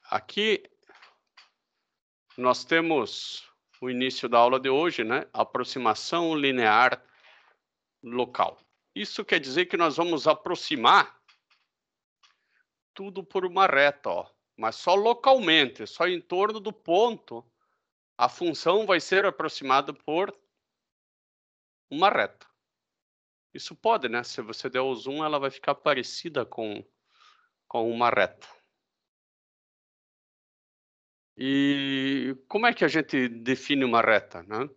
Aqui nós temos o início da aula de hoje, né? Aproximação linear local. Isso quer dizer que nós vamos aproximar tudo por uma reta, ó, mas só localmente, só em torno do ponto, a função vai ser aproximada por uma reta. Isso pode, né? Se você der o zoom, ela vai ficar parecida com uma reta. E como é que a gente define uma reta, né?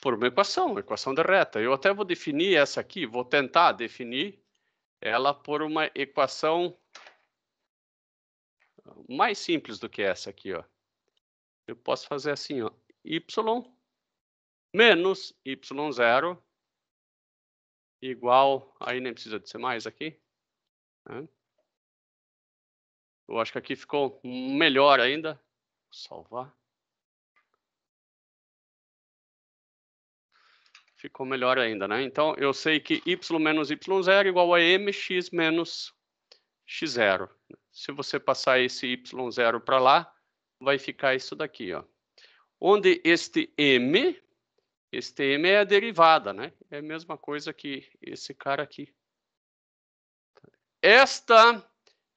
Por uma equação de reta. Eu até vou definir essa aqui, vou tentar definir ela por uma equação mais simples do que essa aqui, ó. Eu posso fazer assim, ó, y menos y0 igual, aí nem precisa de ser mais aqui, né? Eu acho que aqui ficou melhor ainda. Vou salvar. Ficou melhor ainda, né? Então, eu sei que y menos y0 igual a mx menos x0. Se você passar esse y0 para lá, vai ficar isso daqui, ó. Onde este m é a derivada, né? É a mesma coisa que esse cara aqui. Esta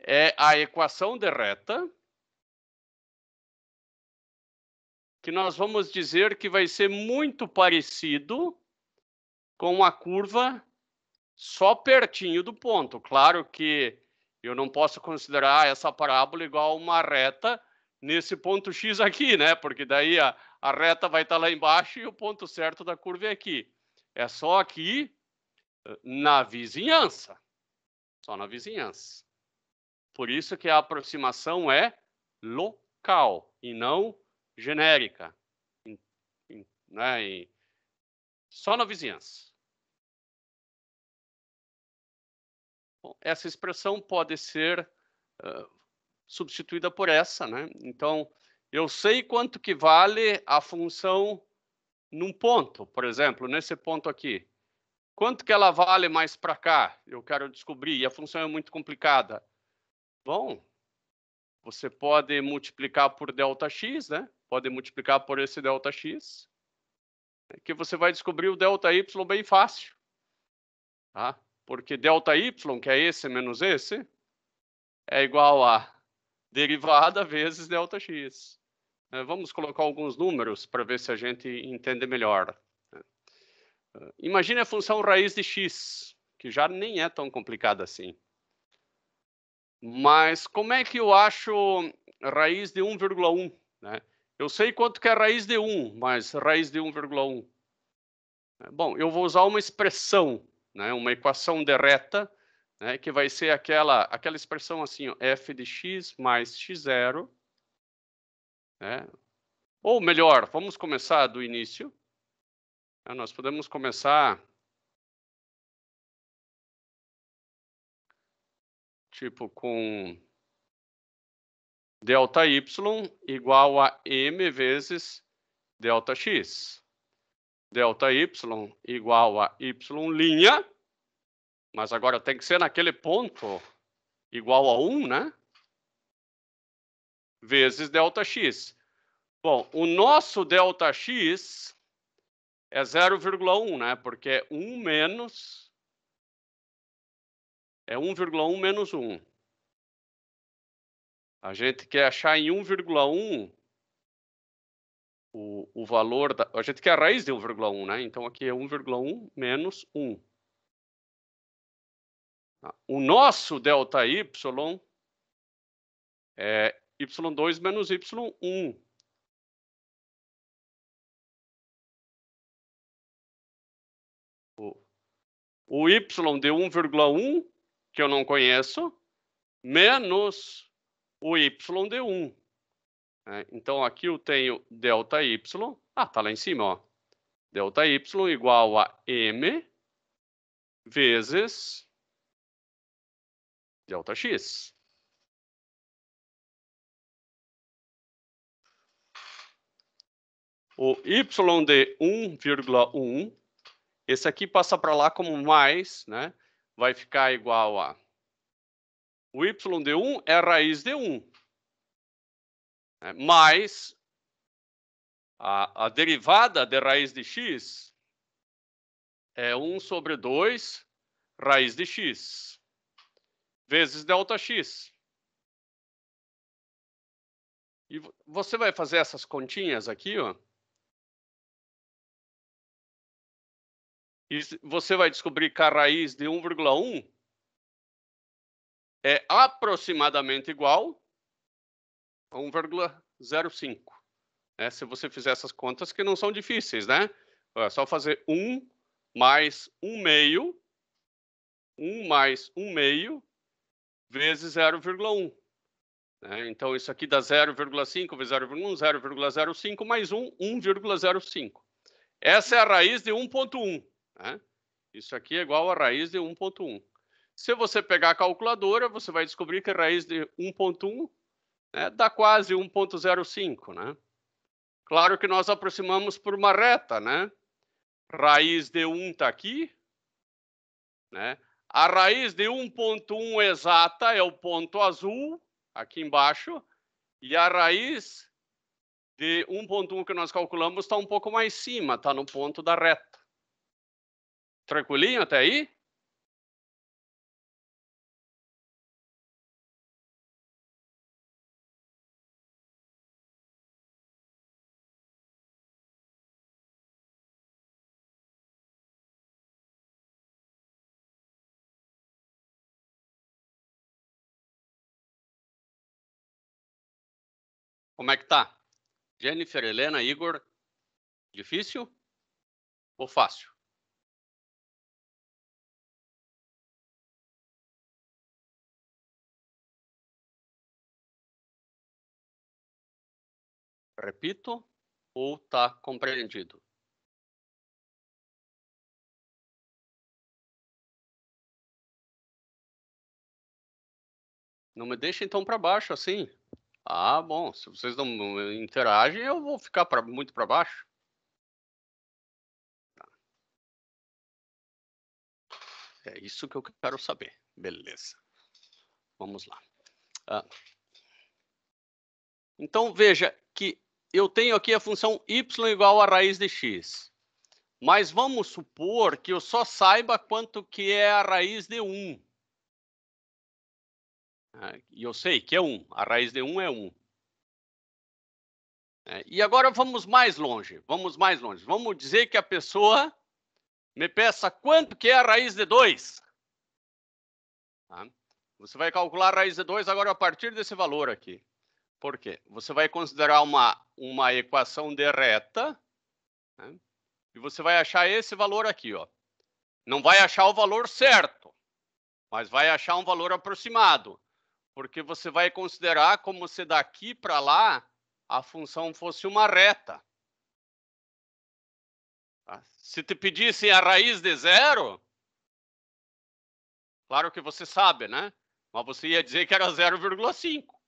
é a equação de reta que nós vamos dizer que vai ser muito parecido com a curva só pertinho do ponto. Claro que eu não posso considerar essa parábola igual a uma reta nesse ponto X aqui, né? Porque daí a reta vai estar lá embaixo e o ponto certo da curva é aqui. É só aqui na vizinhança. Só na vizinhança. Por isso que a aproximação é local e não genérica. Né? Só na vizinhança. Bom, essa expressão pode ser substituída por essa, né? Então, eu sei quanto que vale a função num ponto, por exemplo, nesse ponto aqui. Quanto que ela vale mais para cá? Eu quero descobrir, e a função é muito complicada. Bom, você pode multiplicar por ΔX, né? Pode multiplicar por esse ΔX, que você vai descobrir o ΔY bem fácil. Tá? Porque ΔY, que é esse menos esse, é igual a derivada vezes ΔX. Vamos colocar alguns números para ver se a gente entende melhor. Imagine a função raiz de x, que já nem é tão complicada assim. Mas como é que eu acho raiz de 1,1? Né? Eu sei quanto que é raiz de 1, mas raiz de 1,1. Bom, eu vou usar uma expressão, né? Uma equação de reta, né? Que vai ser aquela expressão assim, ó, f de x mais x0. Né? Ou melhor, vamos começar do início. Nós podemos começar tipo com ΔY igual a m vezes ΔX. ΔY igual a y', mas agora tem que ser naquele ponto igual a 1, né? Vezes ΔX. Bom, o nosso ΔX é 0,1, né? Porque é 1 menos... É 1,1 menos 1. A gente quer achar em 1,1 o valor da... A gente quer a raiz de 1,1, né? Então, aqui é 1,1 menos 1. O nosso ΔY é y2 menos y1. O y de 1,1, que eu não conheço, menos o y de 1. Então, aqui eu tenho ΔY. Tá lá em cima, ó. ΔY igual a m vezes ΔX. O y de 1,1, esse aqui passa para lá como mais, né? Vai ficar igual a... O y de 1 é a raiz de 1. mais a derivada de raiz de x é 1 sobre 2 raiz de x vezes ΔX. E você vai fazer essas continhas aqui, ó. E você vai descobrir que a raiz de 1,1 é aproximadamente igual a 1,05. Se você fizer essas contas que não são difíceis, né? É só fazer 1 mais 1 meio, 1 mais 1 meio, vezes 0,1. Então, isso aqui dá 0,5 vezes 0,1, 0,05 mais 1, 1,05. Essa é a raiz de 1,1. Isso aqui é igual a raiz de 1,1. Se você pegar a calculadora, você vai descobrir que a raiz de 1,1 dá quase 1,05, né? Claro que nós aproximamos por uma reta, né? Raiz de 1 está aqui, né? A raiz de 1,1 exata é o ponto azul, aqui embaixo, e a raiz de 1,1 que nós calculamos está um pouco mais cima, está no ponto da reta. Tranquilinho até aí? Como é que tá? Jennifer, Helena, Igor, difícil ou fácil? Repito ou tá compreendido? Não me deixa então para baixo assim. Ah, bom, se vocês não interagem, eu vou ficar muito para baixo. É isso que eu quero saber. Beleza. Vamos lá. Então, veja que eu tenho aqui a função y igual a raiz de x. Mas vamos supor que eu só saiba quanto que é a raiz de 1. E eu sei que é 1. A raiz de 1 é 1. E agora vamos mais longe. Vamos mais longe. Vamos dizer que a pessoa me peça quanto que é a raiz de 2. Você vai calcular a raiz de 2 agora a partir desse valor aqui. Por quê? Você vai considerar uma equação de reta, né? E você vai achar esse valor aqui, ó. Não vai achar o valor certo, mas vai achar um valor aproximado, porque você vai considerar como se daqui para lá a função fosse uma reta. Se te pedissem a raiz de 0, claro que você sabe, né? Mas você ia dizer que era 0,5.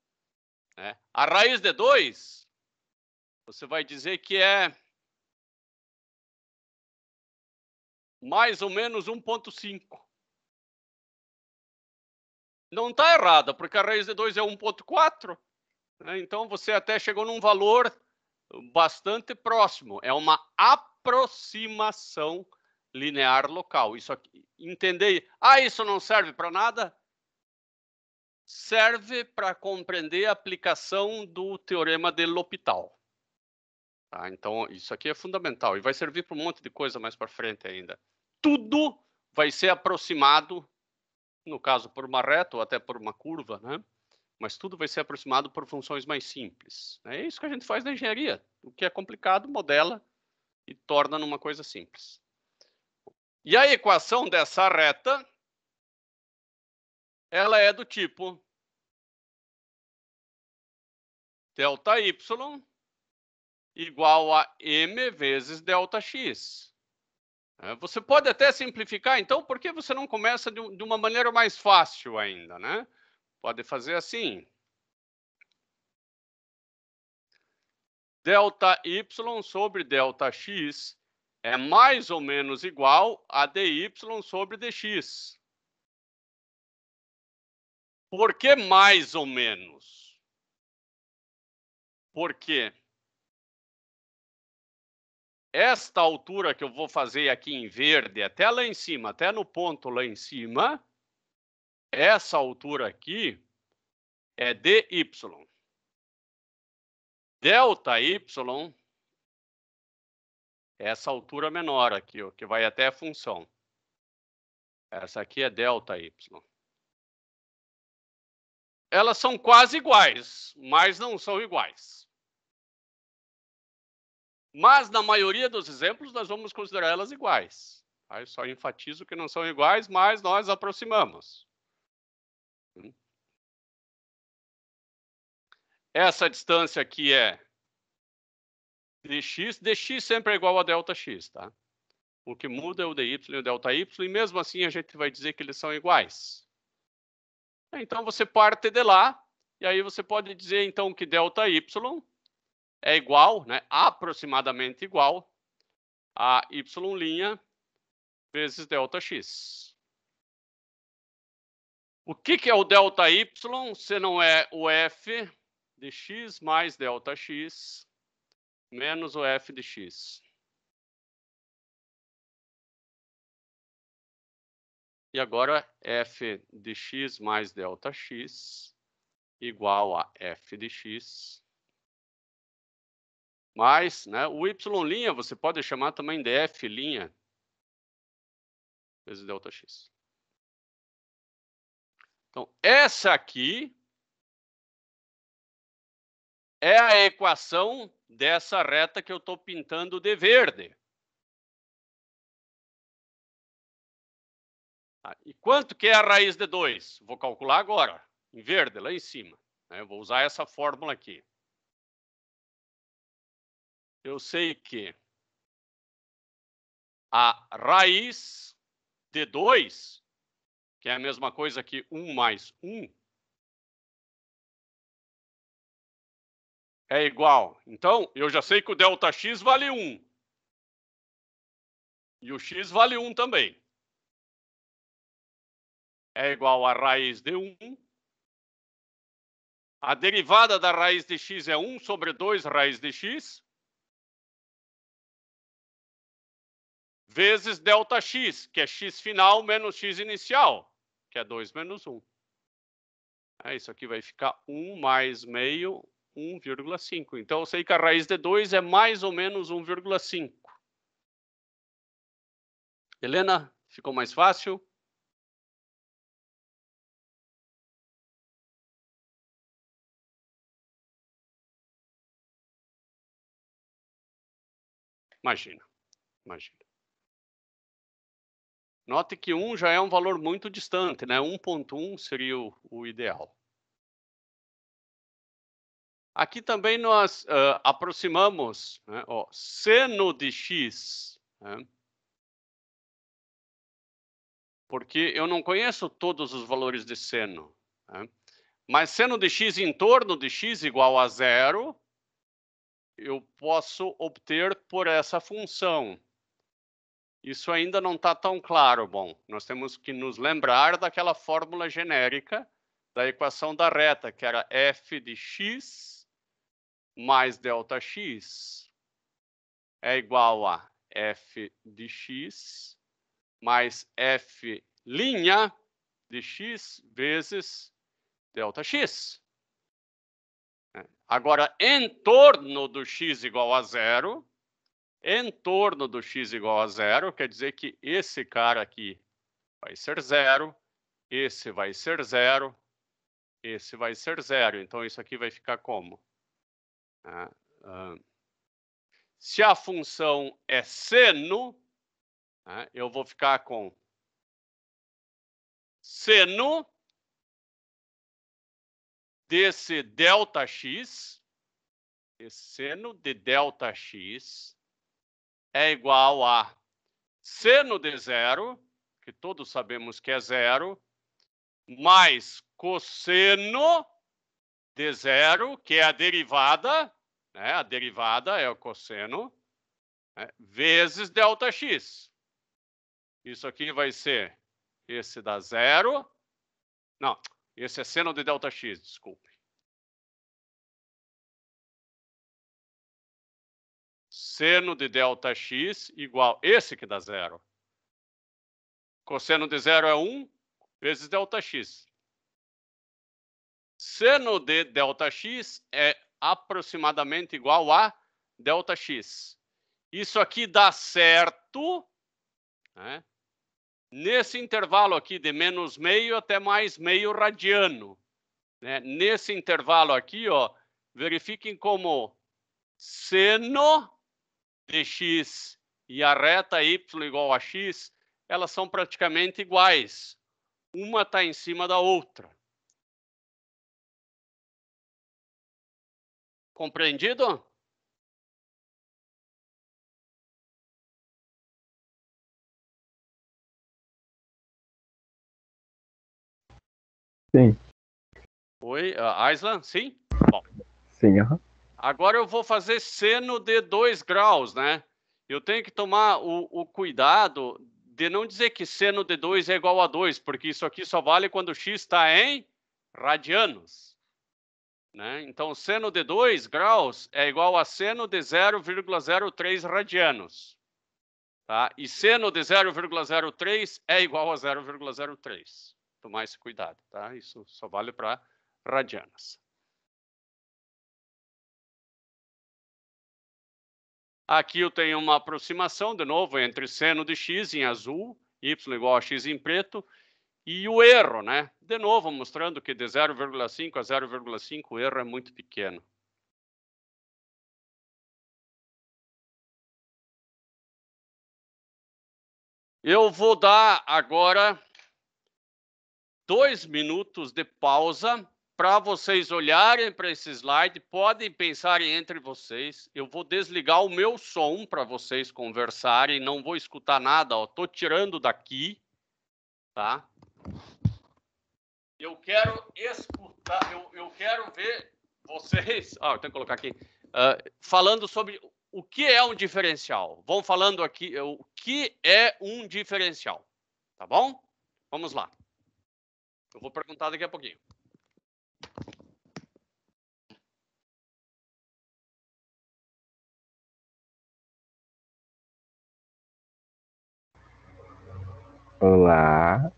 A raiz de 2, você vai dizer que é mais ou menos 1,5. Não está errada, porque a raiz de 2 é 1,4. Então, você até chegou num valor bastante próximo. É uma aproximação linear local. Isso aqui, entender. Isso não serve para nada? Serve para compreender a aplicação do teorema de L'Hopital. Então, isso aqui é fundamental e vai servir para um monte de coisa mais para frente ainda. Tudo vai ser aproximado, no caso por uma reta ou até por uma curva, né? Mas tudo vai ser aproximado por funções mais simples. É isso que a gente faz na engenharia. O que é complicado, modela e torna numa coisa simples. E a equação dessa reta, ela é do tipo ΔY igual a m vezes ΔX. Você pode até simplificar, então, por que você não começa de uma maneira mais fácil ainda, né? Pode fazer assim. ΔY sobre ΔX é mais ou menos igual a dy sobre dx. Por que mais ou menos? Porque esta altura que eu vou fazer aqui em verde, até lá em cima, até no ponto lá em cima, essa altura aqui é dy. Delta y, essa altura menor aqui, ó, que vai até a função. Essa aqui é delta y. Elas são quase iguais, mas não são iguais. Mas, na maioria dos exemplos, nós vamos considerar elas iguais. Eu só enfatizo que não são iguais, mas nós aproximamos. Essa distância aqui é dx sempre é igual a delta x, tá? O que muda é o dy e o delta y, e mesmo assim a gente vai dizer que eles são iguais. Então, você parte de lá, e aí você pode dizer, então, que delta y é igual, né, aproximadamente igual, a y' vezes delta x. O que é o delta y se não é o f de x mais delta x menos o f de x? E agora f de x mais delta x igual a f de x mais, né, o y' você pode chamar também de f' vezes delta x. Então, essa aqui é a equação dessa reta que eu estou pintando de verde. E quanto que é a raiz de 2? Vou calcular agora, em verde, lá em cima. Eu vou usar essa fórmula aqui. Eu sei que a raiz de 2, que é a mesma coisa que 1 mais 1, é igual. Então, eu já sei que o delta x vale 1. E o x vale 1 também. É igual a raiz de 1. A derivada da raiz de x é 1 sobre 2 raiz de x. Vezes delta x, que é x final menos x inicial, que é 2 menos 1. Isso aqui vai ficar 1 mais meio, 1,5. Então, eu sei que a raiz de 2 é mais ou menos 1,5. Helena, ficou mais fácil? Imagina. Note que 1 já é um valor muito distante, né? 1,1 seria o ideal. Aqui também nós aproximamos, né, seno de x, né? Porque eu não conheço todos os valores de seno, né? Mas seno de x em torno de x igual a 0, eu posso obter por essa função. Isso ainda não está tão claro. Bom, nós temos que nos lembrar daquela fórmula genérica da equação da reta, que era f de x mais delta x é igual a f de x mais f' de x vezes delta x. Agora, em torno do x igual a 0, em torno do x igual a 0, quer dizer que esse cara aqui vai ser 0, esse vai ser 0, esse vai ser 0. Então, isso aqui vai ficar como? Se a função é seno, eu vou ficar com seno desse delta x, esse seno de delta x é igual a seno de 0, que todos sabemos que é 0, mais cosseno de 0, que é a derivada, né? A derivada é o cosseno, né? Vezes delta x. Isso aqui vai ser esse dá 0. Não, esse é seno de delta x, desculpe. seno de delta x igual esse que dá 0. Cosseno de 0 é 1 vezes delta x. Seno de delta x é aproximadamente igual a delta x. Isso aqui dá certo, né, nesse intervalo aqui de menos meio até mais meio radiano. Né? Nesse intervalo aqui, ó, verifiquem como seno de x e a reta y igual a x, elas são praticamente iguais. Uma está em cima da outra. Compreendido? Sim. Oi, Aislan? Sim? Bom. Sim, Agora eu vou fazer seno de 2 graus, né? Eu tenho que tomar o cuidado de não dizer que seno de 2 é igual a 2, porque isso aqui só vale quando x está em radianos. Né? Então, seno de 2 graus é igual a seno de 0,03 radianos. Tá? E seno de 0,03 é igual a 0,03. Tomar esse cuidado, tá? Isso só vale para radianas. Aqui eu tenho uma aproximação, de novo, entre seno de x em azul, y igual a x em preto, e o erro, né? De novo, mostrando que de 0,5 a 0,5 o erro é muito pequeno. Eu vou dar agora 2 minutos de pausa para vocês olharem para esse slide, podem pensar entre vocês. Eu vou desligar o meu som para vocês conversarem, não vou escutar nada, ó. Tô tirando daqui, tá? Eu quero escutar, eu quero ver vocês, eu tenho que colocar aqui, falando sobre o que é um diferencial. Vão falando aqui o que é um diferencial, tá bom? Vamos lá. Eu vou perguntar daqui a pouquinho. Olá.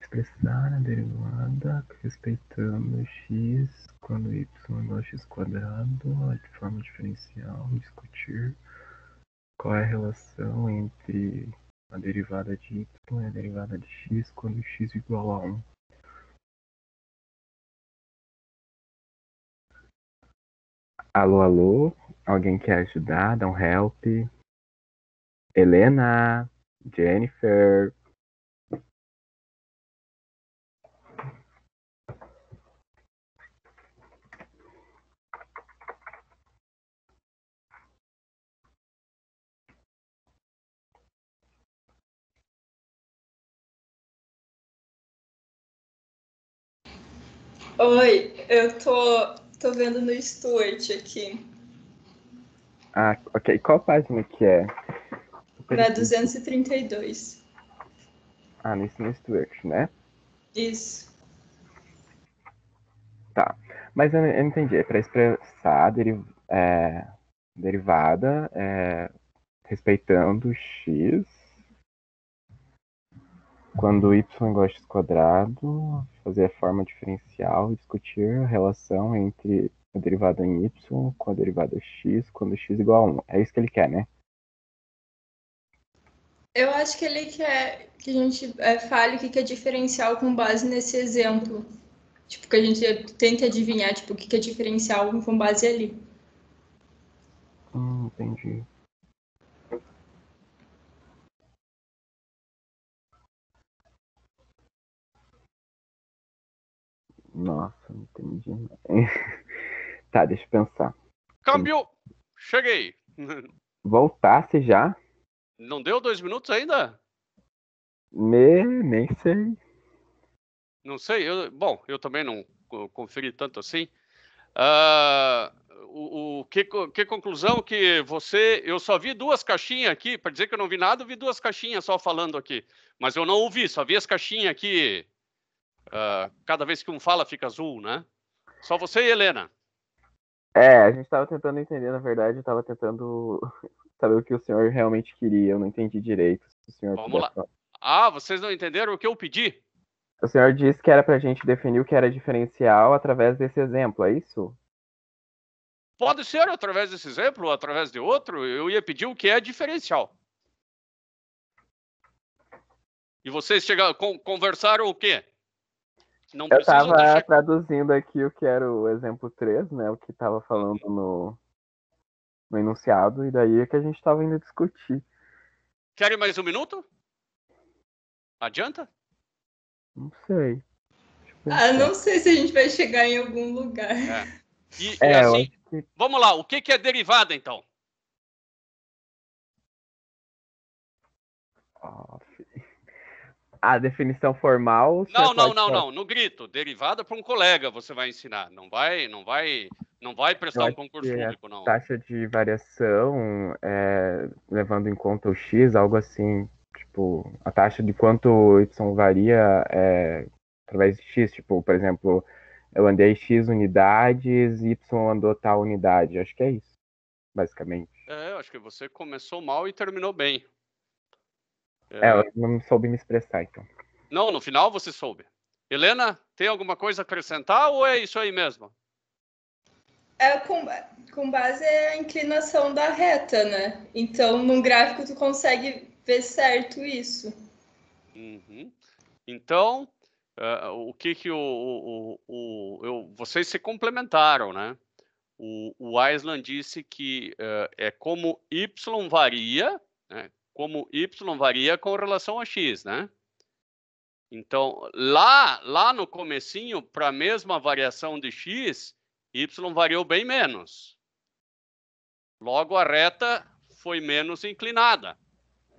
Expressar a derivada respeitando x quando y é igual a x quadrado, de forma diferencial, discutir qual é a relação entre a derivada de y e a derivada de x quando x é igual a 1. Alô, alô? Alguém quer ajudar? Dá um help? Helena? Jennifer? Oi, eu tô vendo no Stuart aqui. Ah, ok. Qual página que é? Na 232. Ah, nesse no Stuart, né? Isso. Tá. Mas eu não entendi. É para expressar derivada respeitando x quando y é igual a x quadrado, fazer a forma diferencial e discutir a relação entre a derivada em y com a derivada x quando x é igual a 1. É isso que ele quer, né? Eu acho que ele quer que a gente fale o que é diferencial com base nesse exemplo. Tipo, que a gente tente adivinhar tipo, o que é diferencial com base ali. Entendi. Nossa, não entendi. Tá, deixa eu pensar. Câmbio! Cheguei! Voltasse já? Não deu 2 minutos ainda? Nem sei. Não sei, eu também não conferi tanto assim. Que conclusão que eu só vi 2 caixinhas aqui, para dizer que eu não vi nada, eu vi 2 caixinhas só falando aqui. Mas eu não ouvi, só vi as caixinhas aqui Cada vez que um fala, fica azul, né? Só você e Helena. A gente estava tentando entender, na verdade, eu estava tentando saber o que o senhor realmente queria, eu não entendi direito. Se o senhor Vamos lá. falar. Vocês não entenderam o que eu pedi? O senhor disse que era para a gente definir o que era diferencial através desse exemplo, é isso? Pode ser através desse exemplo ou através de outro. Eu ia pedir o que é diferencial. E vocês conversaram o quê? Não Eu precisam estava traduzindo aqui o que era o exemplo 3, né? O que estava falando no enunciado, e daí é que a gente estava indo discutir. Querem mais um minuto? Adianta? Não sei. Não sei se a gente vai chegar em algum lugar. E assim, vamos lá. O que é derivada, então? A definição formal... Não. No grito. Derivada para um colega você vai ensinar. Não vai prestar um concurso público, não. Taxa de variação, levando em conta o X, algo assim. Tipo, a taxa de quanto Y varia através de X. Tipo, por exemplo, eu andei X unidades, Y andou tal unidade. Acho que é isso, basicamente. Eu acho que você começou mal e terminou bem. Eu não soube me expressar, então. Não, no final você soube. Helena, tem alguma coisa a acrescentar ou é isso aí mesmo? Com base na inclinação da reta, né? Então, num gráfico, tu consegue ver certo isso. Uhum. Então, o que vocês se complementaram, né? O Aislan disse que é como Y varia, né? Como Y varia com relação a X, né? Então, lá no comecinho, para a mesma variação de X, Y variou bem menos. Logo, a reta foi menos inclinada.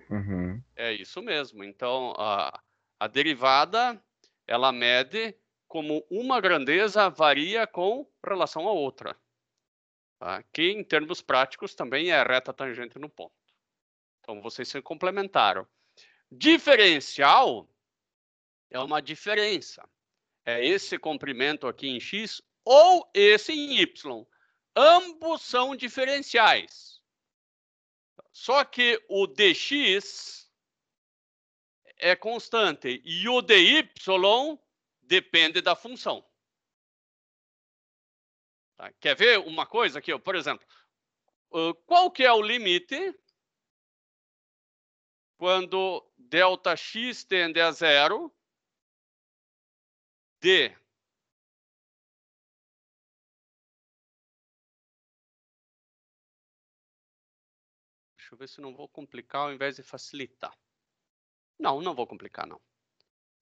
Uhum. É isso mesmo. Então, a derivada, ela mede como uma grandeza varia com relação a outra. Tá? Que, em termos práticos, também é a reta tangente no ponto. Então, vocês se complementaram. Diferencial é uma diferença. É esse comprimento aqui em X ou esse em Y. Ambos são diferenciais. Só que o dx é constante e o dy depende da função. Tá? Quer ver uma coisa aqui? Por exemplo, qual que é o limite quando ΔX tende a zero de deixa eu ver se não vou complicar ao invés de facilitar. Não vou complicar, não.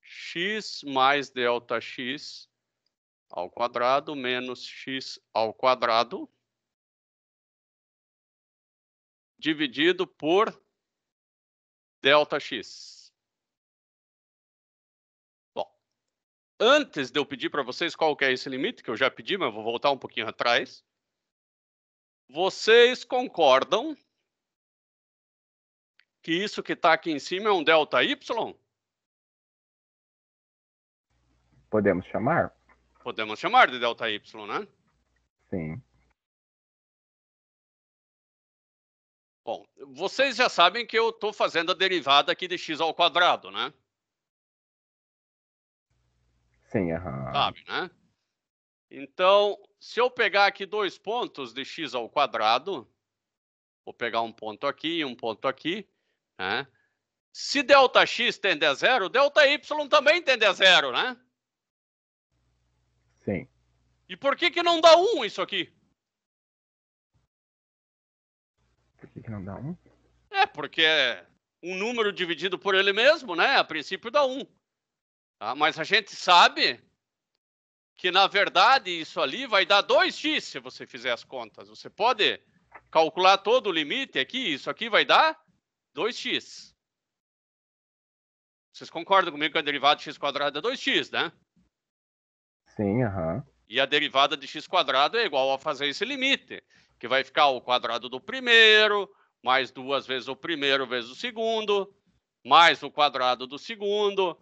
X mais ΔX ao quadrado menos X ao quadrado dividido por ΔX. Bom, antes de eu pedir para vocês qual que é esse limite, que eu já pedi, mas vou voltar um pouquinho atrás, vocês concordam que isso que está aqui em cima é um ΔY? Podemos chamar? Podemos chamar de ΔY, né? Sim. Bom, vocês já sabem que eu estou fazendo a derivada aqui de x ao quadrado, né? Sim, aham. Sabe, né? Então, se eu pegar aqui dois pontos de x ao quadrado, vou pegar um ponto aqui e um ponto aqui, né? Se ΔX tende a zero, ΔY também tende a zero, né? Sim. E por que não dá 1 isso aqui? Por que não dá 1? Porque é um número dividido por ele mesmo, né? A princípio dá 1. Tá? Mas a gente sabe que, na verdade, isso ali vai dar 2x se você fizer as contas. Você pode calcular todo o limite aqui, isso aqui vai dar 2x. Vocês concordam comigo que a derivada de x quadrado é 2x, né? Sim, aham. E a derivada de x quadrado é igual a fazer esse limite, que vai ficar o quadrado do primeiro, mais 2 vezes o primeiro vezes o segundo, mais o quadrado do segundo,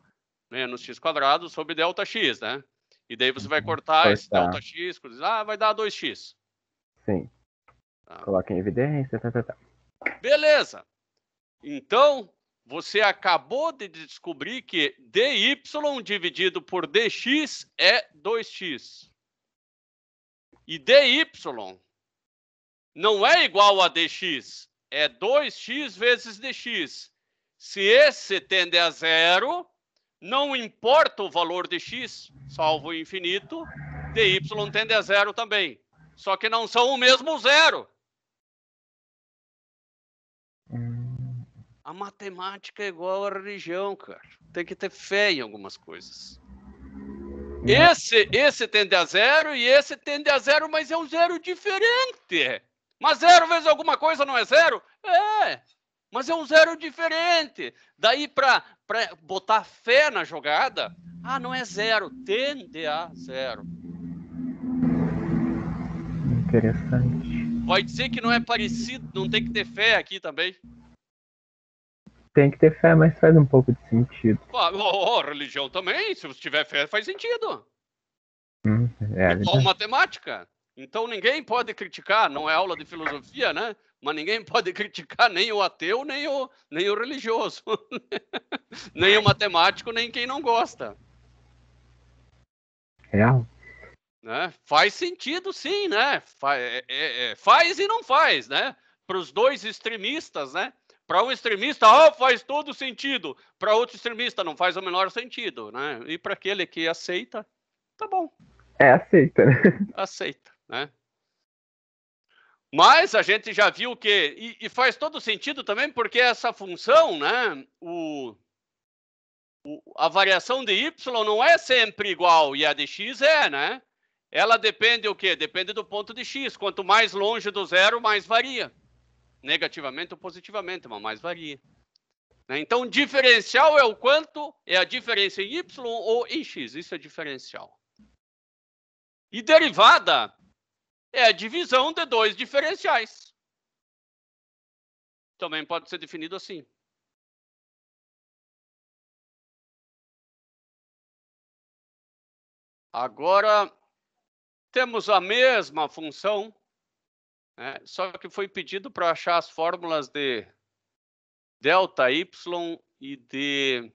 menos x² sobre ΔX, né? E daí você vai cortar esse ΔX, vai dar 2x. Sim. Coloca em evidência, tá. Beleza. Então, você acabou de descobrir que dy dividido por dx é 2x. E dy não é igual a dx, é 2x vezes dx. Se esse tende a zero, não importa o valor de x, salvo o infinito, dy tende a zero também. Só que não são o mesmo zero. A matemática é igual à religião, cara. Tem que ter fé em algumas coisas. Esse tende a zero e esse tende a zero, mas é um zero diferente. Mas zero vezes alguma coisa não é zero? É, mas é um zero diferente. Daí, para botar fé na jogada, não é zero, tende a zero. Interessante. Vai dizer que não é parecido, não tem que ter fé aqui também? Tem que ter fé, mas faz um pouco de sentido. Religião também, se você tiver fé, faz sentido. Igual matemática. Então ninguém pode criticar, não é aula de filosofia, né? Mas ninguém pode criticar nem o ateu, nem o religioso. Nem o matemático, nem quem não gosta. Real? Né? Faz sentido, sim, né? Faz e não faz, né? Para os dois extremistas, né? Para um extremista, faz todo sentido. Para outro extremista, não faz o menor sentido, né? E para aquele que aceita, tá bom. Aceita, né? Aceita, né? Mas a gente já viu que... E faz todo sentido também, porque essa função, né? A variação de y não é sempre igual, e a de x é, né? Ela depende o quê? Depende do ponto de x. Quanto mais longe do zero, mais varia. Negativamente ou positivamente, mas mais varia. Então, diferencial é o quanto? É a diferença em y ou em x. Isso é diferencial. E derivada é a divisão de dois diferenciais. Também pode ser definido assim. Agora, temos a mesma função, né? Só que foi pedido para achar as fórmulas de ΔY e de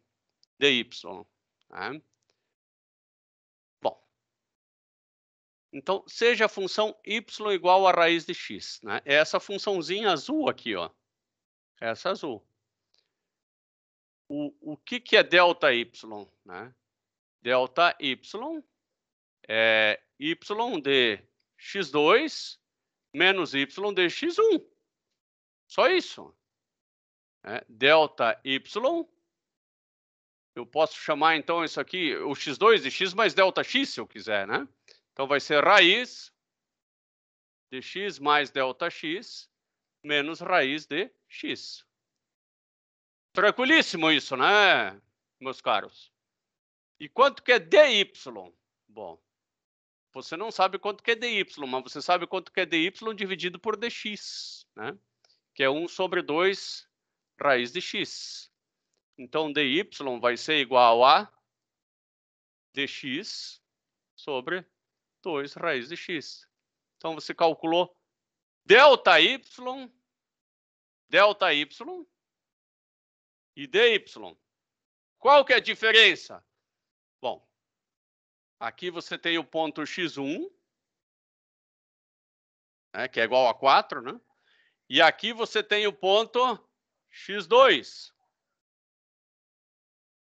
dy. Né? Bom, então, seja a função y igual a raiz de x. Né? É essa funçãozinha azul aqui, ó. Essa azul. O que é ΔY? Né? ΔY é y de x2 menos y de x1. Só isso. ΔY, eu posso chamar então isso aqui, o x2 de x mais ΔX, se eu quiser, né? Então vai ser raiz de x mais ΔX menos raiz de x. Tranquilíssimo isso, né, meus caros? E quanto que é dy? Bom, você não sabe quanto que é dy, mas você sabe quanto que é dy dividido por dx, né? Que é 1 sobre 2 raiz de x. Então, dy vai ser igual a dx sobre 2 raiz de x. Então, você calculou ΔY e dy. Qual que é a diferença? Bom, aqui você tem o ponto x1, né, que é igual a 4, né? E aqui você tem o ponto x2.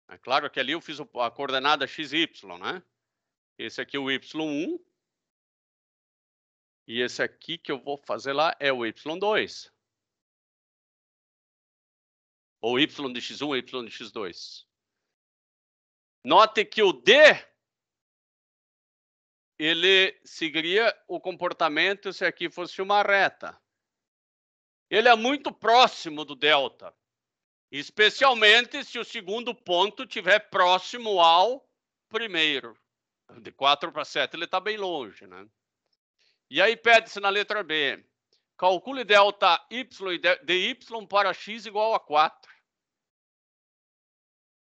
É claro que ali eu fiz a coordenada xy, né? Esse aqui é o y1. E esse aqui que eu vou fazer lá é o y2. Ou y de x1, y de x2. Note que o d, ele seguiria o comportamento se aqui fosse uma reta. Ele é muito próximo do delta. Especialmente se o segundo ponto estiver próximo ao primeiro. De 4 para 7, ele está bem longe, né? E aí pede-se na letra B, calcule ΔY e dy para x igual a 4.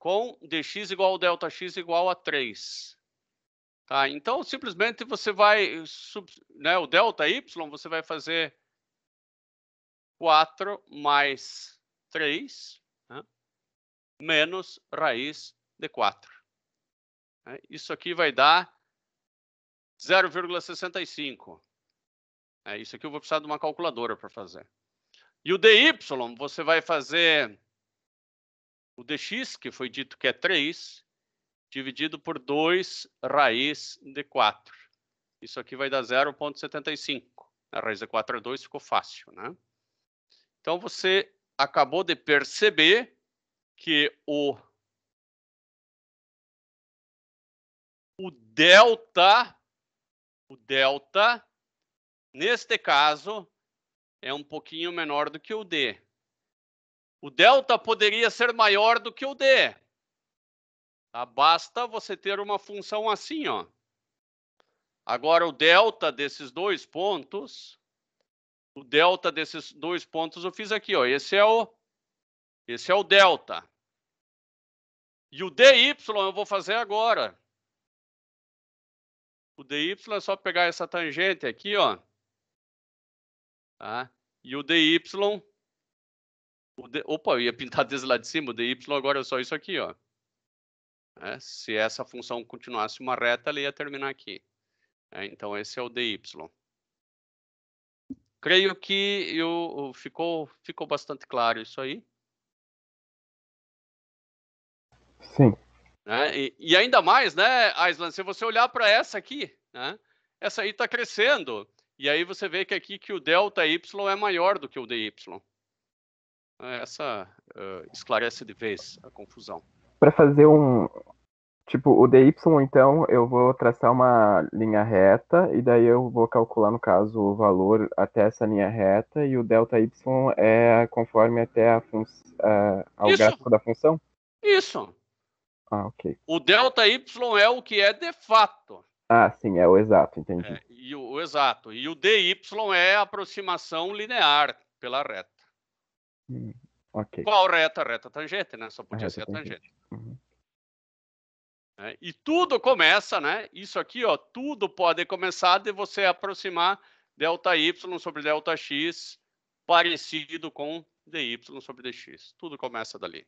com dx igual ao ΔX igual a 3. Tá? Então, simplesmente você vai, né, o ΔY, você vai fazer 4 mais 3, né, menos raiz de 4. Isso aqui vai dar 0,65. Isso aqui eu vou precisar de uma calculadora para fazer. E o dy, você vai fazer o dx, que foi dito que é 3, dividido por 2 raiz de 4. Isso aqui vai dar 0,75. A raiz de 4 é 2, ficou fácil, né? Então, você acabou de perceber que o delta, neste caso, é um pouquinho menor do que o d. O delta poderia ser maior do que o d. Tá? Basta você ter uma função assim, ó. Agora, o delta desses dois pontos, eu fiz aqui, ó. Esse é o delta. E o dy eu vou fazer agora. O dy é só pegar essa tangente aqui, ó. Tá? E o dy... Opa, eu ia pintar desde lá de cima. O dy agora é só isso aqui, ó. Se essa função continuasse uma reta, ela ia terminar aqui. Então, esse é o dy. Creio que ficou bastante claro isso aí. Sim. E ainda mais, né, Aislan, se você olhar para essa aqui, né, essa aí está crescendo. E aí você vê que aqui que o ΔY é maior do que o dy. Essa esclarece de vez a confusão. Para fazer tipo, o dy, então, eu vou traçar uma linha reta e daí eu vou calcular, no caso, o valor até essa linha reta e o ΔY é conforme até ao gráfico da função? Isso. Ah, ok. O ΔY é o que é de fato. Ah, sim, é o exato, entendi. E o exato. E o dy é a aproximação linear pela reta. Ok. Qual reta? A reta tangente, né? Só podia ser a tangente. Uhum. E tudo começa, né? Isso aqui, ó, tudo pode começar de você aproximar ΔY sobre ΔX parecido com dy sobre dx. Tudo começa dali.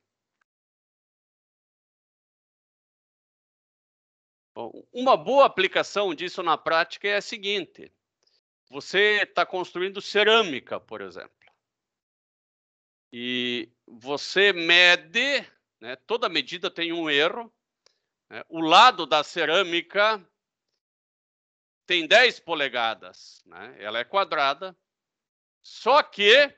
Bom, uma boa aplicação disso na prática é a seguinte. Você está construindo cerâmica, por exemplo. E você mede, né, toda medida tem um erro. O lado da cerâmica tem 10 polegadas, né? Ela é quadrada, só que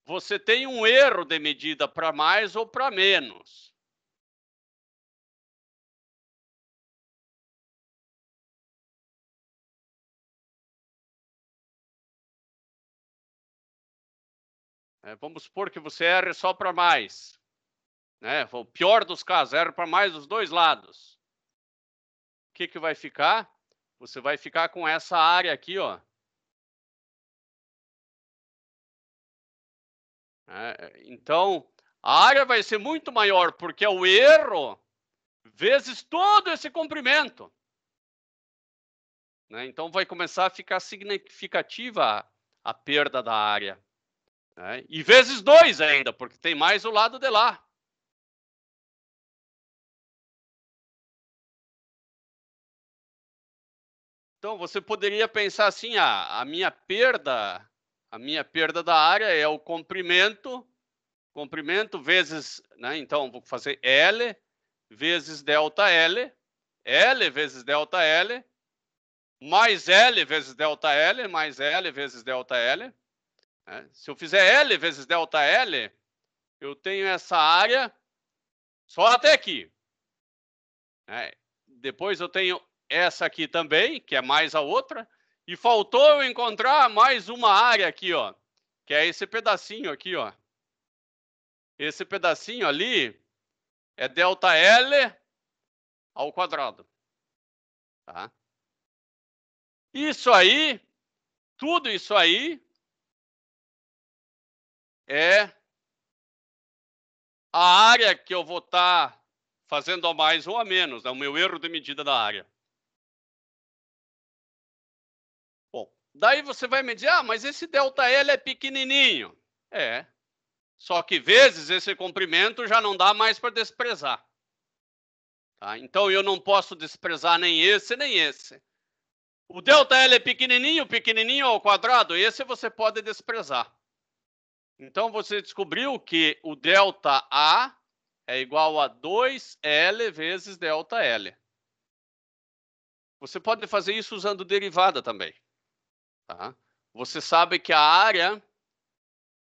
você tem um erro de medida para mais ou para menos. Vamos supor que você erre só para mais. Né? O pior dos casos, erre para mais dos dois lados. O que vai ficar? Você vai ficar com essa área aqui, ó. Então, a área vai ser muito maior, porque é o erro vezes todo esse comprimento. Né? Então, vai começar a ficar significativa a perda da área. Né? E vezes 2 ainda, porque tem mais o lado de lá. Então, você poderia pensar assim, a minha perda da área é o comprimento vezes, né? Então, vou fazer L vezes ΔL, L vezes ΔL, mais L vezes ΔL, mais L vezes ΔL. Né? Se eu fizer L vezes ΔL, eu tenho essa área só até aqui. Né? Depois eu tenho essa aqui também, que é mais a outra, e faltou eu encontrar mais uma área aqui, ó, que é esse pedacinho aqui, ó. Esse pedacinho ali é ΔL ao quadrado. Tá? Isso aí, tudo isso aí é a área que eu vou estar fazendo a mais ou a menos, é o meu erro de medida da área. Bom, daí você vai me dizer, ah, mas esse ΔL é pequenininho. É, só que vezes esse comprimento já não dá mais para desprezar. Tá? Então, eu não posso desprezar nem esse, nem esse. O ΔL é pequenininho ao quadrado, esse você pode desprezar. Então, você descobriu que o ΔA é igual a 2L vezes ΔL. Você pode fazer isso usando derivada também. Tá? Você sabe que a área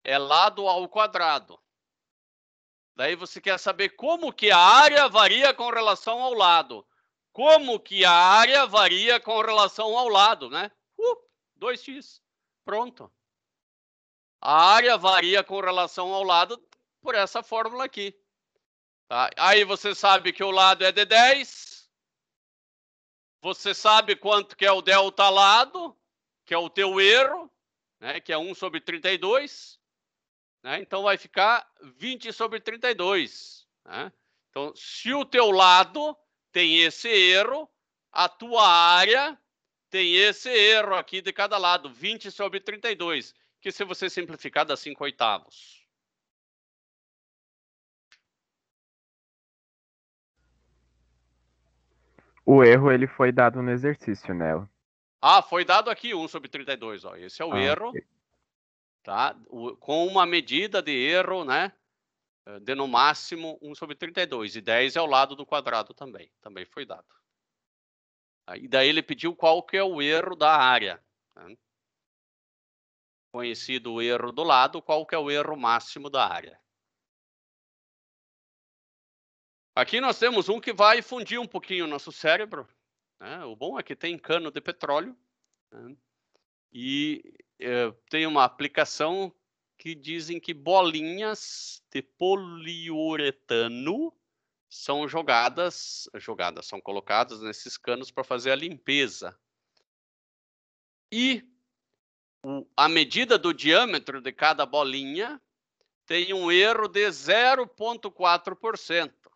é lado ao quadrado. Daí você quer saber como que a área varia com relação ao lado. Como que a área varia com relação ao lado, né? 2x. Pronto. A área varia com relação ao lado por essa fórmula aqui. Tá? Aí você sabe que o lado é de 10. Você sabe quanto que é o delta lado, que é o teu erro, né? Que é 1 sobre 32. Né? Então, vai ficar 20 sobre 32. Né? Então, se o teu lado tem esse erro, a tua área tem esse erro aqui de cada lado, 20 sobre 32, que se você simplificar dá 5/8. O erro ele foi dado no exercício, né? Ah, foi dado aqui 1 sobre 32. Ó. Esse é o erro. Okay. Tá? Com uma medida de erro, né? De no máximo 1 sobre 32. E 10 é ao lado do quadrado também. Também foi dado. E daí ele pediu qual que é o erro da área. Né? Conhecido o erro do lado, qual que é o erro máximo da área. Aqui nós temos um que vai fundir um pouquinho o nosso cérebro. Né? O bom é que tem cano de petróleo. Né? E tem uma aplicação que dizem que bolinhas de poliuretano são são colocadas nesses canos para fazer a limpeza. E a medida do diâmetro de cada bolinha tem um erro de 0,4%.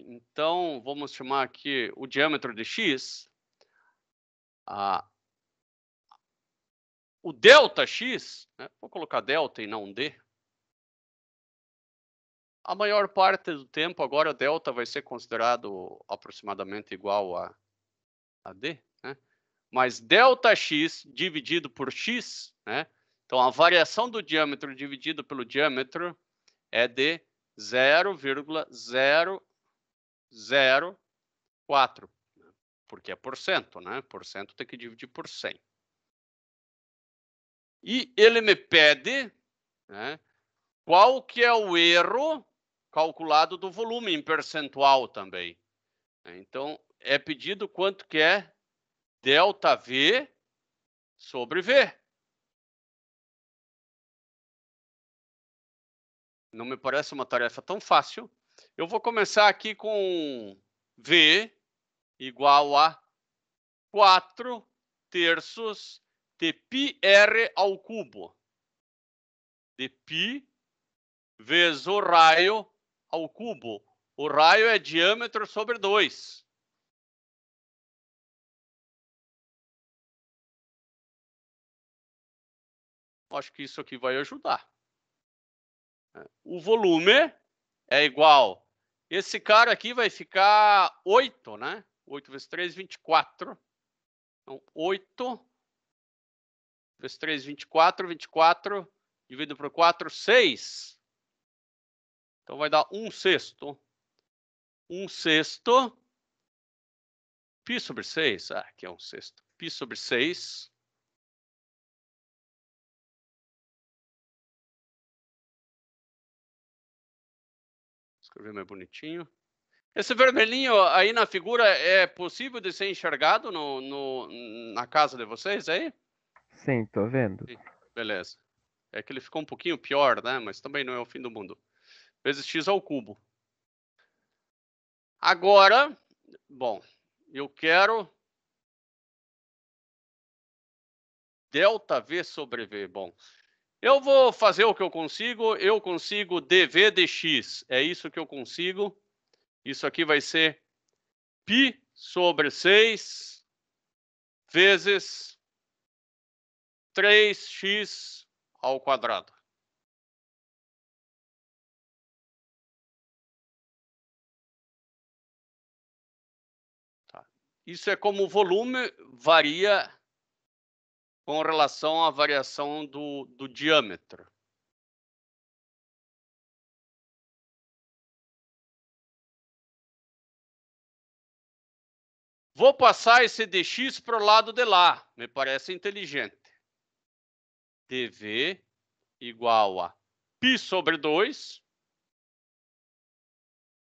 Então, vamos chamar aqui o diâmetro de X. O delta X, né? Vou colocar delta e não D. A maior parte do tempo, agora, o delta vai ser considerado aproximadamente igual a D. Né? Mas ΔX dividido por X, né? Então, a variação do diâmetro dividido pelo diâmetro é de 0,004, porque é porcento, né? Porcento tem que dividir por 100. E ele me pede, né, qual que é o erro calculado do volume em percentual também. Então, é pedido quanto que é ΔV sobre V. Não me parece uma tarefa tão fácil. Eu vou começar aqui com V igual a 4/3 de πr ao cubo. De π vezes o raio ao cubo. O raio é diâmetro sobre 2. Acho que isso aqui vai ajudar. O volume é igual. Esse cara aqui vai ficar 8, né? 8 vezes 3, 24. Então, 8 vezes 3, 24. 24 dividido por 4, 6. Então, vai dar 1/6. 1/6. Π sobre 6. Ah, aqui é 1/6. Π sobre 6. Escrever mais bonitinho. Esse vermelhinho aí na figura é possível de ser enxergado na casa de vocês aí? Sim, tô vendo. Beleza. É que ele ficou um pouquinho pior, né? Mas também não é o fim do mundo. Vezes x ao cubo. Agora, bom, eu quero ΔV sobre V. Bom, eu vou fazer o que eu consigo. Eu consigo dV dx. É isso que eu consigo. Isso aqui vai ser π sobre 6 vezes 3x ao quadrado. Tá. Isso é como o volume varia com relação à variação do diâmetro. Vou passar esse dx para o lado de lá. Me parece inteligente. dv igual a π sobre 2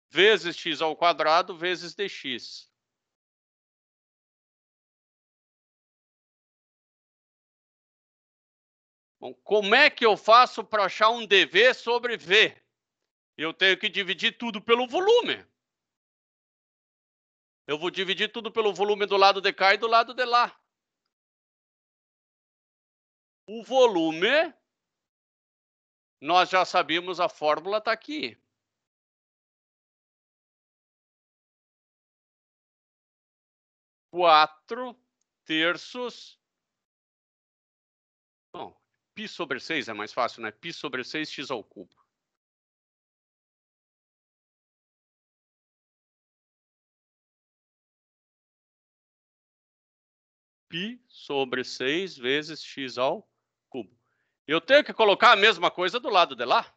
vezes x ao quadrado vezes dx. Bom, como é que eu faço para achar um dv sobre v? Eu tenho que dividir tudo pelo volume. Eu vou dividir tudo pelo volume do lado de cá e do lado de lá. O volume, nós já sabíamos, a fórmula está aqui. Quatro terços. Bom, π sobre 6 é mais fácil, né? π sobre 6x ao cubo. π sobre 6 vezes x ao cubo. Eu tenho que colocar a mesma coisa do lado de lá.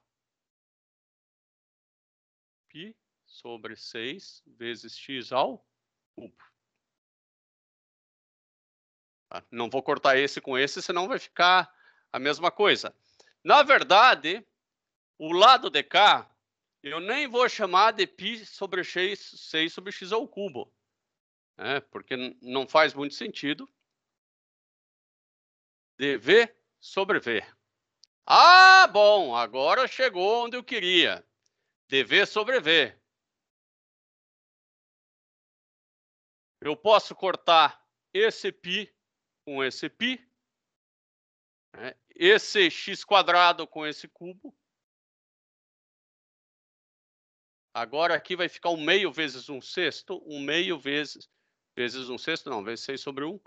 π sobre 6 vezes x ao cubo. Tá? Não vou cortar esse com esse, senão vai ficar a mesma coisa. Na verdade, o lado de cá, eu nem vou chamar de π sobre 6 sobre x ao cubo. Porque não faz muito sentido. dv sobre v. Ah, bom, agora chegou onde eu queria. dv sobre v. Eu posso cortar esse π com esse π, esse x quadrado com esse cubo. Agora aqui vai ficar 1 meio vezes 1 sexto, 1 meio vezes 1 sexto, não, vezes 6 sobre 1.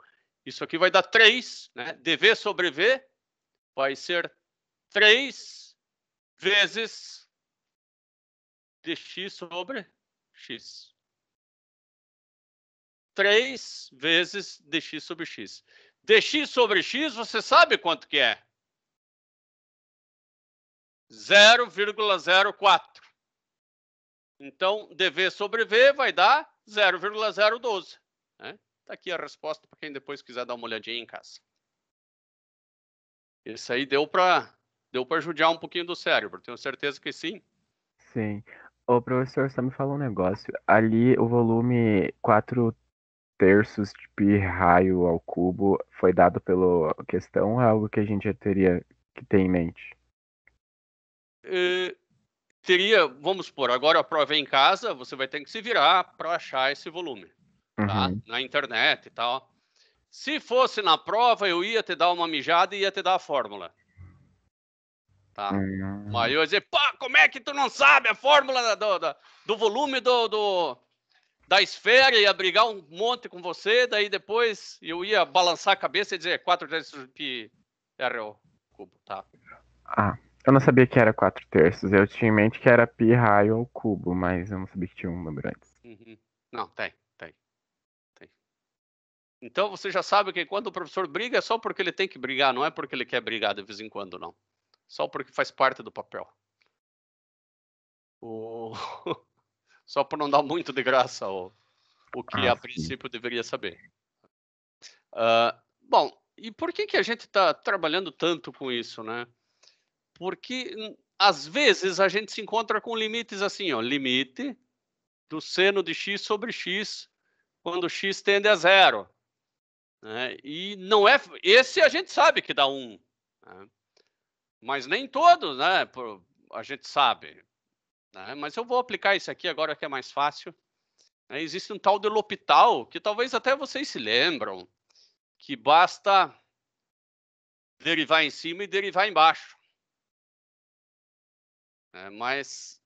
Isso aqui vai dar 3, né? dv sobre v vai ser 3 vezes dx sobre x. 3 vezes dx sobre x. dx sobre x, você sabe quanto que é? 0,04. Então, dv sobre v vai dar 0,012. Tá aqui a resposta para quem depois quiser dar uma olhadinha em casa. Esse aí deu para judiar um pouquinho do cérebro, tenho certeza que sim. Sim. Ô, professor, você me falou um negócio. Ali, o volume 4 terços de π raio ao cubo foi dado pela questão ou é algo que a gente já teria que ter em mente? Teria, vamos supor, agora a prova é em casa, você vai ter que se virar para achar esse volume, tá? Na internet e tal. Se fosse na prova, eu ia te dar uma mijada e ia te dar a fórmula. Tá? Mas eu ia dizer, pá, como é que tu não sabe a fórmula do volume da esfera? Ia brigar um monte com você, daí depois eu ia balançar a cabeça e dizer 4 terços de r ao cubo, tá? Ah, eu não sabia que era 4 terços. Eu tinha em mente que era π raio ao cubo, mas eu não sabia que tinha um número antes. Não, tem. Então você já sabe que quando o professor briga é só porque ele tem que brigar, não é porque ele quer brigar de vez em quando, não. Só porque faz parte do papel. Só por não dar muito de graça o que a princípio deveria saber. Bom, e por que a gente está trabalhando tanto com isso, né? Porque às vezes a gente se encontra com limites assim, ó, limite do seno de x sobre x quando x tende a 0. E não é. Esse a gente sabe que dá 1. Né? Mas nem todos, né? A gente sabe. Né? Mas eu vou aplicar isso aqui agora que é mais fácil. Existe um tal de L'Hopital, que talvez até vocês se lembram, que basta derivar em cima e derivar embaixo. Mas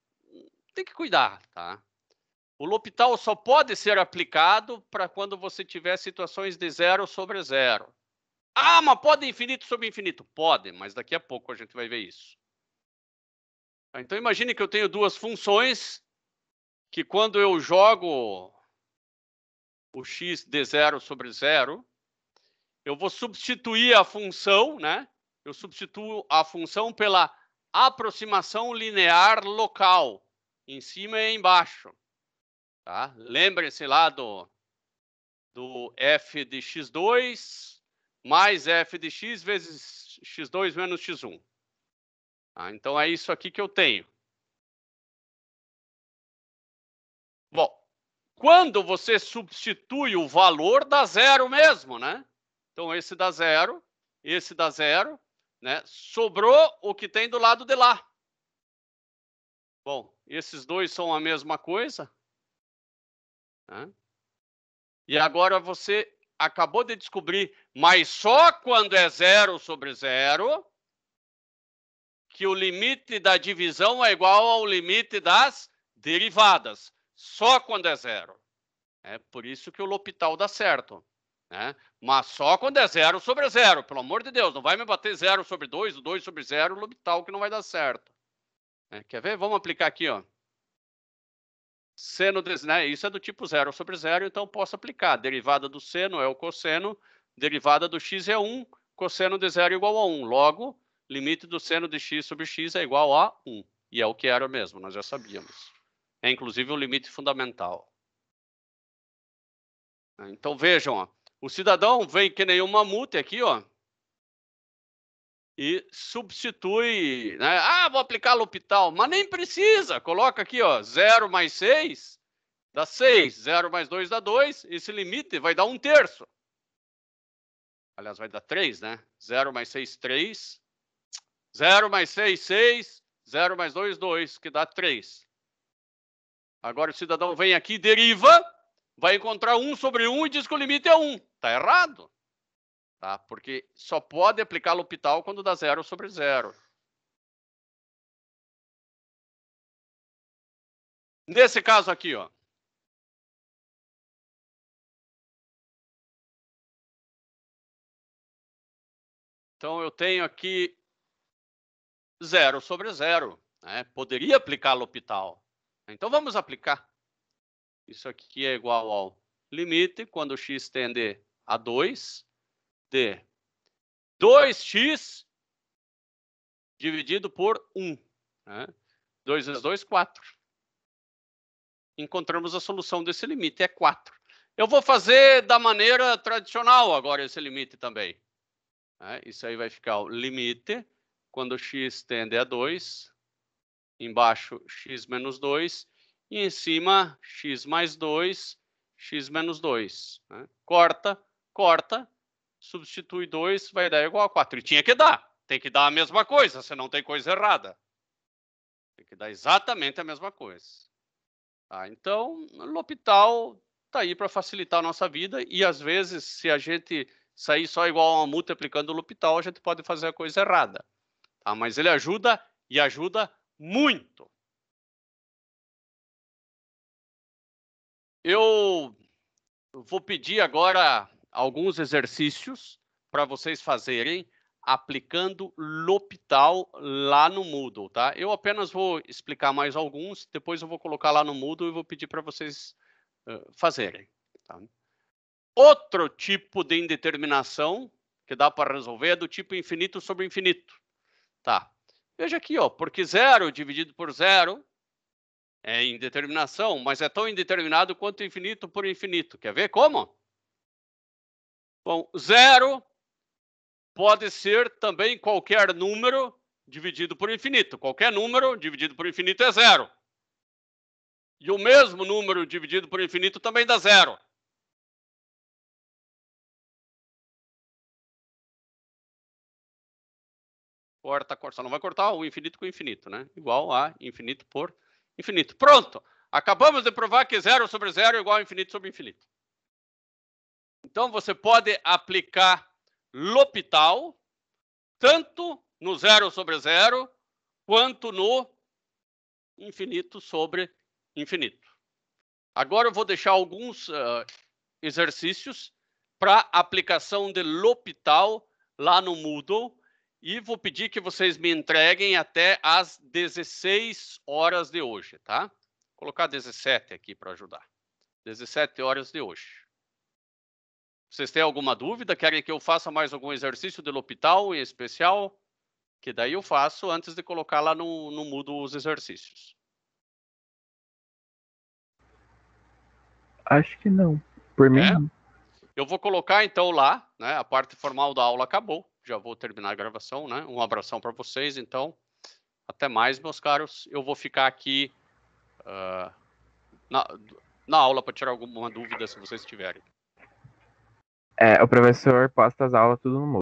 tem que cuidar, tá? O L'Hopital só pode ser aplicado para quando você tiver situações de 0 sobre 0. Ah, mas pode infinito sobre infinito? Pode, mas daqui a pouco a gente vai ver isso. Então, imagine que eu tenho duas funções que quando eu jogo o x de 0 sobre 0, eu vou substituir a função, né? Eu substituo a função pela aproximação linear local, em cima e embaixo. Tá? Lembrem-se lá do f de x2 mais f de x vezes x2 menos x1. Tá? Então, é isso aqui que eu tenho. Bom, quando você substitui o valor, dá zero mesmo, né? Então, esse dá zero, né? Sobrou o que tem do lado de lá. Bom, esses dois são a mesma coisa. Né? E agora você acabou de descobrir, mas só quando é 0 sobre 0, que o limite da divisão é igual ao limite das derivadas. Só quando é 0. É por isso que o L'Hopital dá certo. Né? Mas só quando é 0 sobre 0. Pelo amor de Deus, não vai me bater 0 sobre 2, 2 sobre 0, o L'Hopital que não vai dar certo. Quer ver? Vamos aplicar aqui, ó. Seno, né? Isso é do tipo 0 sobre 0, então posso aplicar. Derivada do seno é o cosseno, derivada do x é 1, cosseno de 0 é igual a 1. Logo, limite do seno de x sobre x é igual a 1. E é o que era mesmo, nós já sabíamos. É inclusive o limite fundamental. Então vejam, ó, o cidadão vem que nem um mamute aqui, ó, e substitui, né? Ah, vou aplicar L'Hopital, mas nem precisa. Coloca aqui, ó, 0 mais 6 dá 6, 0 mais 2 dá 2, esse limite vai dar 1/3. Aliás, vai dar 3, né? 0 mais 6, 3. 0 mais 6, 6. 0 mais 2, 2, que dá 3. Agora o cidadão vem aqui, deriva, vai encontrar 1 sobre 1 e diz que o limite é 1. Está errado. Tá? Porque só pode aplicar L'Hopital quando dá 0 sobre 0. Nesse caso aqui, ó. Então, eu tenho aqui 0 sobre 0. Né? Poderia aplicar L'Hopital. Então, vamos aplicar. Isso aqui é igual ao limite, quando x tende a 2, de 2x dividido por 1. Né? 2 vezes 2, 4. Encontramos a solução desse limite, é 4. Eu vou fazer da maneira tradicional agora esse limite também. Isso aí vai ficar o limite, quando x tende a 2, embaixo x menos 2, e em cima x mais 2, x menos 2. Corta, corta, substitui 2, vai dar igual a 4. E tinha que dar, tem que dar a mesma coisa, senão tem coisa errada. Tem que dar exatamente a mesma coisa. Então, o L'Hopital está aí para facilitar a nossa vida e, às vezes, se a gente sair só igual a uma multa aplicando o L'Hopital, a gente pode fazer a coisa errada. Tá? Mas ele ajuda e ajuda muito. Eu vou pedir agora alguns exercícios para vocês fazerem aplicando L'Hopital lá no Moodle, tá? Eu apenas vou explicar mais alguns, depois eu vou colocar lá no Moodle e vou pedir para vocês fazerem. Tá? Outro tipo de indeterminação que dá para resolver é do tipo infinito sobre infinito. Tá? Veja aqui, ó, porque 0 dividido por 0 é indeterminação, mas é tão indeterminado quanto infinito por infinito. Quer ver como? Bom, 0 pode ser também qualquer número dividido por infinito. Qualquer número dividido por infinito é 0. E o mesmo número dividido por infinito também dá 0. Corta, corta. Só não vai cortar o infinito com o infinito, né? Igual a infinito por infinito. Pronto! Acabamos de provar que 0 sobre 0 é igual a infinito sobre infinito. Então, você pode aplicar L'Hopital tanto no 0 sobre 0 quanto no infinito sobre infinito. Agora eu vou deixar alguns exercícios para aplicação de L'Hôpital lá no Moodle e vou pedir que vocês me entreguem até às 16 horas de hoje, tá? Vou colocar 17 aqui para ajudar. 17 horas de hoje. Vocês têm alguma dúvida? Querem que eu faça mais algum exercício de L'Hôpital em especial? Que daí eu faço antes de colocar lá no Moodle os exercícios. Acho que não. Por mim, não. Eu vou colocar então lá, né? A parte formal da aula acabou. Já vou terminar a gravação, né? Um abração para vocês, então. Até mais, meus caros. Eu vou ficar aqui na aula para tirar alguma dúvida se vocês tiverem. O professor posta as aulas tudo no Moodle.